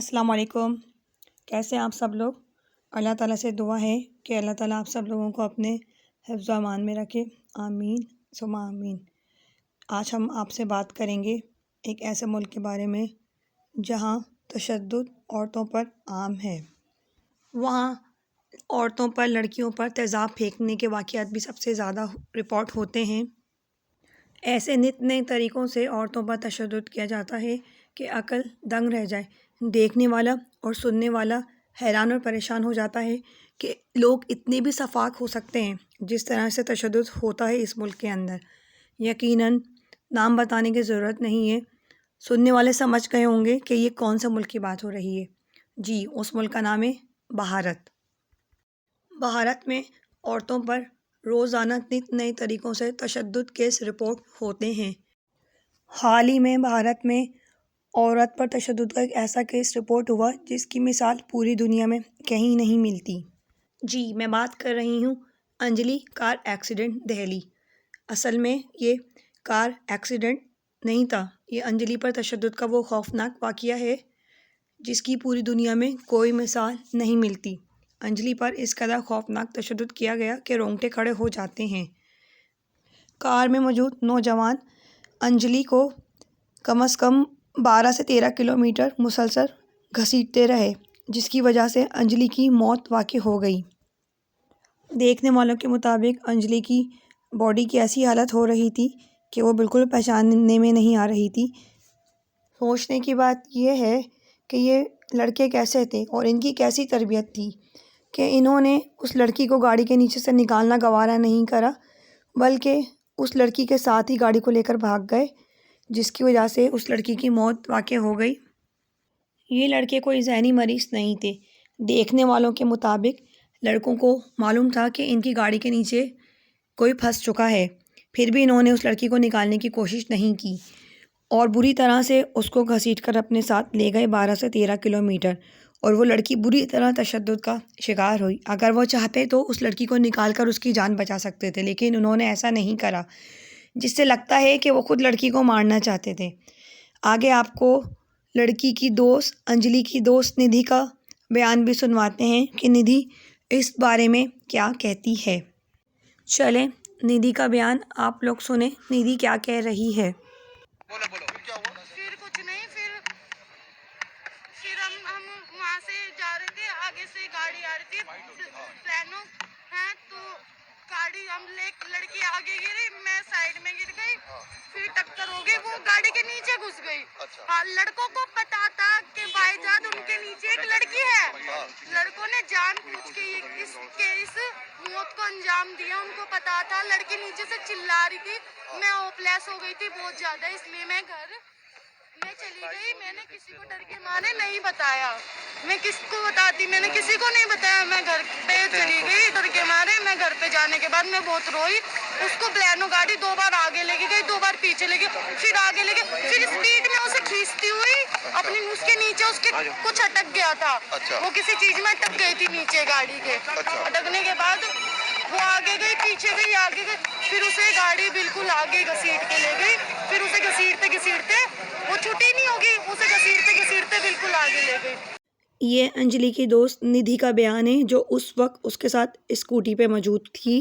अस्सलाम वालेकुम। कैसे हैं आप सब लोग। अल्लाह ताला से दुआ है कि अल्लाह ताला आप सब लोगों को अपने हिफ्ज़ व अमान में रखे। आमीन सुमा आमीन। आज हम आपसे बात करेंगे एक ऐसे मुल्क के बारे में जहाँ तशद्दुद औरतों पर आम है। वहाँ औरतों पर, लड़कियों पर तेज़ाब फेंकने के वाक़यात भी सबसे ज़्यादा रिपोर्ट होते हैं। ऐसे नित नए तरीक़ों से औरतों पर तशद्दुद किया जाता है कि अक़ल दंग रह जाए। देखने वाला और सुनने वाला हैरान और परेशान हो जाता है कि लोग इतने भी सफाक हो सकते हैं जिस तरह से तशद्दुद होता है इस मुल्क के अंदर। यकीनन नाम बताने की ज़रूरत नहीं है, सुनने वाले समझ गए होंगे कि ये कौन सा मुल्क की बात हो रही है। जी, उस मुल्क का नाम है भारत। भारत में औरतों पर रोज़ाना नित नए तरीक़ों से तशद्दुद केस रिपोर्ट होते हैं। हाल ही में भारत में औरत पर तशद्दुद का एक ऐसा केस रिपोर्ट हुआ जिसकी मिसाल पूरी दुनिया में कहीं नहीं मिलती। जी, मैं बात कर रही हूँ अंजलि कार एक्सीडेंट दिल्ली। असल में ये कार एक्सीडेंट नहीं था, ये अंजलि पर तशद्दुद का वो खौफनाक वाक़या है जिसकी पूरी दुनिया में कोई मिसाल नहीं मिलती। अंजलि पर इस कदर खौफनाक तशद्दुद किया गया कि रोंगटे खड़े हो जाते हैं। कार में मौजूद नौजवान अंजलि को कम से कम 12 से 13 किलोमीटर मुसलसल घसीटते रहे, जिसकी वजह से अंजलि की मौत वाक़ई हो गई। देखने वालों के मुताबिक अंजलि की बॉडी की ऐसी हालत हो रही थी कि वो बिल्कुल पहचानने में नहीं आ रही थी। सोचने की बात यह है कि ये लड़के कैसे थे और इनकी कैसी तरबियत थी कि इन्होंने उस लड़की को गाड़ी के नीचे से निकालना गवारा नहीं करा, बल्कि उस लड़की के साथ ही गाड़ी को लेकर भाग गए, जिसकी वजह से उस लड़की की मौत वाक़ई हो गई। ये लड़के कोई ज़हनी मरीज़ नहीं थे। देखने वालों के मुताबिक लड़कों को मालूम था कि इनकी गाड़ी के नीचे कोई फंस चुका है, फिर भी इन्होंने उस लड़की को निकालने की कोशिश नहीं की और बुरी तरह से उसको घसीट कर अपने साथ ले गए 12 से 13 किलोमीटर, और वो लड़की बुरी तरह तशद्दुद का शिकार हुई। अगर वो चाहते तो उस लड़की को निकाल कर उसकी जान बचा सकते थे, लेकिन उन्होंने ऐसा नहीं करा, जिससे लगता है कि वो खुद लड़की को मारना चाहते थे। आगे आपको लड़की की दोस्त, अंजलि की दोस्त निधि का बयान भी सुनवाते हैं कि निधि इस बारे में क्या कहती है। चलें, निधि का बयान आप लोग सुने, निधि क्या कह रही है। बोलो बोलो क्या हुआ? फिर कुछ नहीं, फिर हम वहाँ से जा रहे थे, आगे से गाड़ी आ रही थी ट्रेनों है, तो गाड़ी हम लड़की आगे गिरी, मैं साइड में गिर गई, फिर टक्कर हो गई, वो गाड़ी के नीचे घुस गई। अच्छा। हाँ, लड़कों को पता था कि भाईजान उनके नीचे एक लड़की है। लड़कों ने जानबूझ के इस मौत को अंजाम दिया। उनको पता था, लड़की नीचे से चिल्ला रही थी, मैं होपलेस हो गई थी बहुत ज्यादा, इसलिए मैं चली गई। मैंने किसी को डर के मारे नहीं बताया, मैं किसको बताती, मैंने किसी को नहीं बताया। मैं घर पे चली गई डर के मारे। मैं घर पे जाने के बाद मैं बहुत रोई। उसको ब्लैनो गाड़ी 2 बार आगे लेके गई, 2 बार पीछे लेके, फिर आगे लेके, फिर स्पीड में उसे खींचती हुई अपनी उसके नीचे उसके कुछ अटक गया था। अच्छा। वो किसी चीज में अटक गई थी नीचे गाड़ी के। अच्छा। अटकने के बाद वो आगे गई, पीछे गई, आगे गई, फिर उसे गाड़ी बिल्कुल आगे घसीट के ले गई। फिर उसे घसीटते वो छुट्टी नहीं होगी, उसे घसीटते बिल्कुल आगे ले गई। ये अंजलि की दोस्त निधि का बयान है, जो उस वक्त उसके साथ स्कूटी पे मौजूद थी।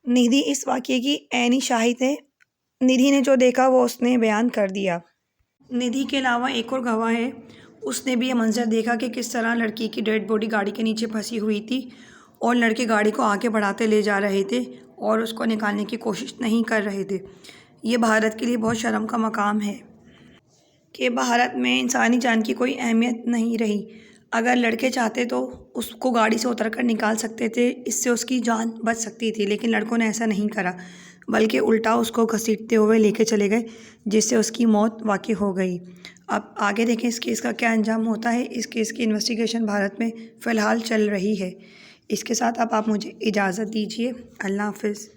निधि इस वाक़ये की ऐनी शाहिद है। निधि ने जो देखा वो उसने बयान कर दिया। निधि के अलावा एक और गवाह है, उसने भी ये मंजर देखा कि किस तरह लड़की की डेड बॉडी गाड़ी के नीचे फंसी हुई थी और लड़के गाड़ी को आगे बढ़ाते ले जा रहे थे और उसको निकालने की कोशिश नहीं कर रहे थे। ये भारत के लिए बहुत शर्म का मकाम है कि भारत में इंसानी जान की कोई अहमियत नहीं रही। अगर लड़के चाहते तो उसको गाड़ी से उतर कर निकाल सकते थे, इससे उसकी जान बच सकती थी, लेकिन लड़कों ने ऐसा नहीं करा, बल्कि उल्टा उसको घसीटते हुए लेके चले गए, जिससे उसकी मौत वाक़ई हो गई। अब आगे देखें इस केस का क्या अंजाम होता है। इस केस की इन्वेस्टिगेशन भारत में फ़िलहाल चल रही है। इसके साथ अब आप मुझे इजाज़त दीजिए। अल्लाह हाफ़िज़।